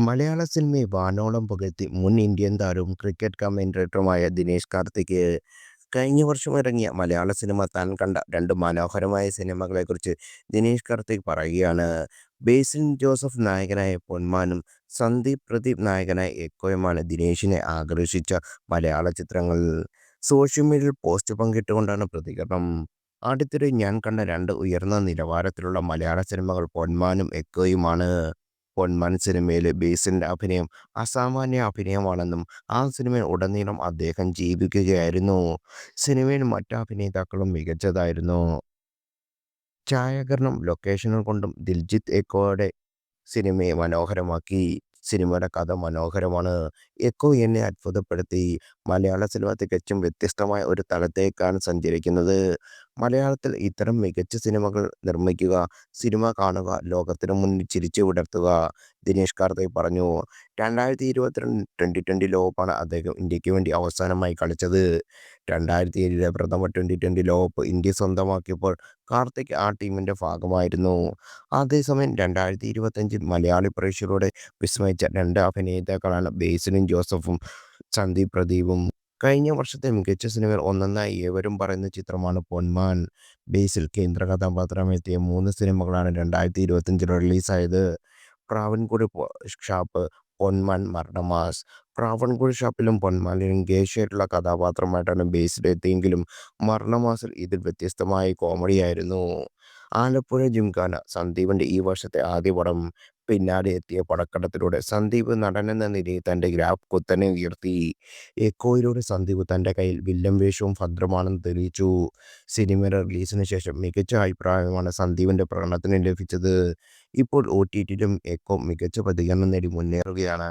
മലയാള സിനിമയെ വാനോളം പുകഴ്ത്തി മുൻ ഇന്ത്യൻ താരവും ക്രിക്കറ്റ് കമന്റേറ്ററുമായ ദിനേശ് കാർത്തിക് കഴിഞ്ഞ വർഷം ഇറങ്ങിയ മലയാള സിനിമ താൻ കണ്ട രണ്ട് മനോഹരമായ സിനിമകളെക്കുറിച്ച് ദിനേശ് കാർത്തിക് പറയുകയാണ്. ബേസിൽ ജോസഫ് നായകനായ പൊന്മാനും സന്ദീപ് പ്രദീപ് നായകനായ എക്കോയുമാണ് ദിനേശിനെ ആകർഷിച്ച മലയാള ചിത്രങ്ങൾ. സോഷ്യൽ മീഡിയയിൽ പോസ്റ്റ് പങ്കിട്ടുകൊണ്ടാണ് പ്രതികരണം. അടുത്തിടെ ഞാൻ കണ്ട രണ്ട് ഉയർന്ന നിലവാരത്തിലുള്ള മലയാള സിനിമകൾ പൊന്മാനും എക്കോയുമാണ്. പൊന്മാൻ സിനിമയിലെ ബേസിലിന്റെ അഭിനയം അസാമാന്യ അഭിനയമാണെന്നും ആ സിനിമയിൽ ഉടനീളം അദ്ദേഹം ജീവിക്കുകയായിരുന്നു. സിനിമയിൽ മറ്റ് അഭിനേതാക്കളും മികച്ചതായിരുന്നു. ഛായാഗ്രഹണം, ലൊക്കേഷനുകൾ കൊണ്ടും ദിൽജിത്ത് എക്കോയുടെ സിനിമയെ മനോഹരമാക്കി. സിനിമയുടെ കഥ മനോഹരമാണ്. എക്കോ എന്നെ അത്ഭുതപ്പെടുത്തി. മലയാള സിനിമ തികച്ചും വ്യത്യസ്തമായ ഒരു തലത്തേക്കാണ് സഞ്ചരിക്കുന്നത്. മലയാളത്തിൽ ഇത്തരം മികച്ച സിനിമകൾ നിർമ്മിക്കുക, സിനിമ കാണുക, ലോകത്തിന് മുന്നിൽ ചിരിച്ചു വിടർത്തുക, ദിനേശ് കാർത്തിക് പറഞ്ഞു. 2022 2020 ലോകകപ്പാണ് അദ്ദേഹം ഇന്ത്യക്ക് വേണ്ടി അവസാനമായി കളിച്ചത്. 2007 പ്രഥമ ട്വൻ്റി ലോകകപ്പ് ഇന്ത്യ സ്വന്തമാക്കിയപ്പോൾ കാർത്തിക് ആ ടീമിന്റെ ഭാഗമായിരുന്നു. അതേസമയം 2025 മലയാളി പ്രേക്ഷകരുടെ വിസ്മയിച്ച രണ്ട് അഭിനേതാക്കളാണ് ബേസിലും ജോസഫും സന്ദീപ് പ്രദീപും. കഴിഞ്ഞ വർഷത്തെ മികച്ച സിനിമയിൽ ഒന്നെന്നായി ഏവരും പറയുന്ന ചിത്രമാണ് പൊന്മാൻ. ബേസിൽ കേന്ദ്ര കഥാപാത്രമെത്തിയ മൂന്ന് സിനിമകളാണ് 2025 റിലീസായത്. പ്രാവൻകുടി ഷാപ്പ്, പൊന്മാൻ, മരണമാസ്. പ്രാവൻകുടി ഷാപ്പിലും പൊന്മാനിലും ഗേഷായിട്ടുള്ള കഥാപാത്രമായിട്ടാണ് ബേസിലെത്തിയെങ്കിലും മരണമാസിൽ ഇതിൽ വ്യത്യസ്തമായ കോമഡിയായിരുന്നു. ആലപ്പുഴ ജിംഖാന സന്ദീപിന്റെ ഈ വർഷത്തെ ആദ്യ പടം. പിന്നാലെ എത്തിയ പടക്കടത്തിലൂടെ സന്ദീപ് നടനെന്ന നിലയിൽ തന്റെ ഗ്രാഫ് കുത്തനെ ഉയർത്തി. എക്കോയിലൂടെ സന്ദീപ് തന്റെ കയ്യിൽ വില്ലൻ വേഷവും ഭദ്രമാണെന്ന് തെളിയിച്ചു. സിനിമയുടെ റിലീസിന് ശേഷം മികച്ച അഭിപ്രായമാണ് സന്ദീപിന്റെ പ്രകടനത്തിന് ലഭിച്ചത്. ഇപ്പോൾ OTTയിലും എക്കോ മികച്ച പ്രതികരണം നേടി മുന്നേറുകയാണ്.